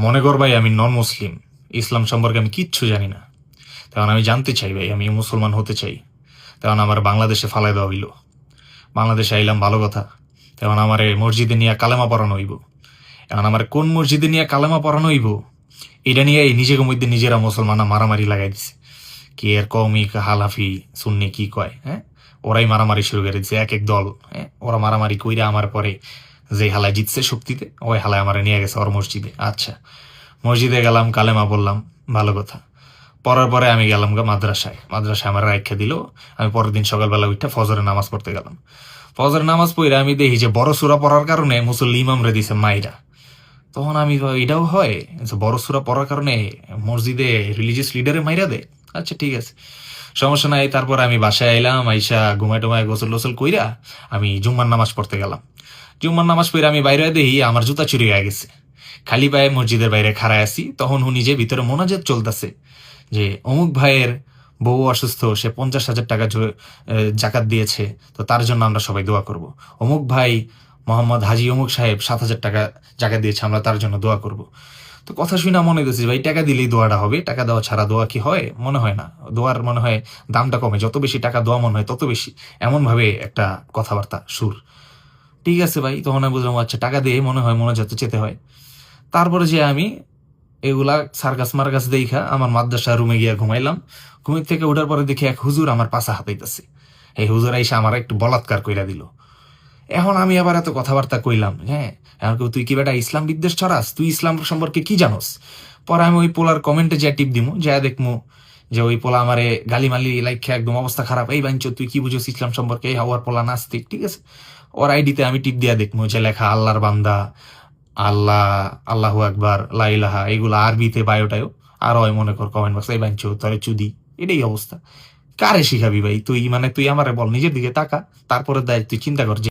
মনে কর ভাই আমি নন মুসলিম, ইসলাম সম্পর্কে আমি কিচ্ছু জানি না। তখন আমি জানতে চাই ভাই, আমি মুসলমান হতে চাই। তখন আমার বাংলাদেশে ফালাই দেওয়া হইল। বাংলাদেশে আইলাম ভালো কথা। তখন আমার মসজিদে নিয়ে কালেমা পড়ানো হইব। এখন আমার কোন মসজিদে নিয়ে কালেমা পড়ানো হইব এটা নিয়ে নিজেকে মধ্যে নিজেরা মুসলমানরা মারামারি লাগাই দিছে। কি এর কওমি হালাফি সুন্নি কি কয়, হ্যাঁ, ওরাই মারামারি শুরু করে দিচ্ছে এক এক দল। হ্যাঁ, ওরা মারামারি কইরা আমার পরে যে হালায় জিতছে শক্তিতে, ওই হালায় আমার নিয়ে গেছে ওর মসজিদে। আচ্ছা, মসজিদে গেলাম, কালেমা বললাম, ভালো কথা। পড়ার পরে আমি গেলাম মাদ্রাসায়। মাদ্রাসায় আমার রাইখা দিল। আমি পরের দিন সকালবেলা উঠে ফজরের নামাজ পড়তে গেলাম। ফজরের নামাজ পড়ে আমি দেখি যে বড় সূরা পড়ার কারণে মুসল্লি ইমামরে দিছে মাইরা। তখন আমি এটাও হয় যে বড় সূরা পড়ার কারণে মসজিদে রিলিজিয়াস লিডারে মাইরা দেয়। আচ্ছা ঠিক আছে, সমস্যা নাই। তারপর আমি বাসায় আইলাম, আইসা ঘুমায় টুমায় গোসল টোসল কইরা আমি জুম্মার নামাজ পড়তে গেলাম। জুম্মার নামাজ পড়ে আমি বাইরে দেখি আমার জুতা চুরি হয়ে গেছে। খালি পায়ে মসজিদের বাইরে খাড়ায় আছি। তখন উনি যে ভিতরে মোনাজাত চলতেছে যে অমুক ভাইয়ের বউ অসুস্থ, সে 50,000 টাকা জাকাত দিয়েছে, তো তার জন্য আমরা সবাই দোয়া করব। অমুক ভাই মোহাম্মদ হাজি অমুক সাহেব 7,000 টাকা জাকাত দিয়েছে, আমরা তার জন্য দোয়া করব। তো কথা শুনে মনে হইতেছে ভাই টাকা দিলেই দোয়াটা হবে, টাকা দেওয়া ছাড়া দোয়া কি হয়? মনে হয় না। দোয়ার মনে হয় দামটা কমে, যত বেশি টাকা দোয়া মনে হয় তত বেশি। এমন ভাবে একটা কথাবার্তা সুর। ঠিক আছে ভাই, তখন আমি বুঝলাম আচ্ছা টাকা দিয়ে মনে হয় মোনাজাতে যেতে হয়। তারপরে যে আমি এগুলা সার্কাস মার্কাস দেখা আমার মাদ্রাসা রুমে গিয়া ঘুমাইলাম। ঘুমের থেকে ওঠার পরে দেখি এক হুজুর আমার পাশা হাতাইতেছে। এই হুজুর আইসা আমার একটু বলাৎকার কইরা দিল। এখন আমি আবার এত কথাবার্তা কইলাম, হ্যাঁ, এখন তুই কি বেটা ইসলাম বিদ্বেষ ছড়াস? তুই ইসলাম সম্পর্কে কি জানোস? পরে আমি ওই পোলার কমেন্টে যা টিপ দিমু, যা দেখমু যে ওই পোলা আমারে গালিমালি লাইখা একদম অবস্থা খারাপ, এই বাঞ্চ তুই কি বুঝোস ইসলাম সম্পর্কে, এই হওয়ার পোলা নাস্তিক। ঠিক আছে, ওর আইডিতে আমি টিপ দিয়া দেখমু যে লেখা আল্লাহর বান্দা, আল্লাহ, আল্লাহু আকবার, লা ইলাহা, এগুলো আরবিতে বায়োটায়ও। আর ওই মনে কর কমেন্ট বক্স, এই বাঞ্চ তোরে চুদি। এটাই অবস্থা। কারে শিখাবি ভাই তুই? মানে তুই আমারে বল, নিজের দিকে তাকা, তারপরে দেখ তুই চিন্তা কর যে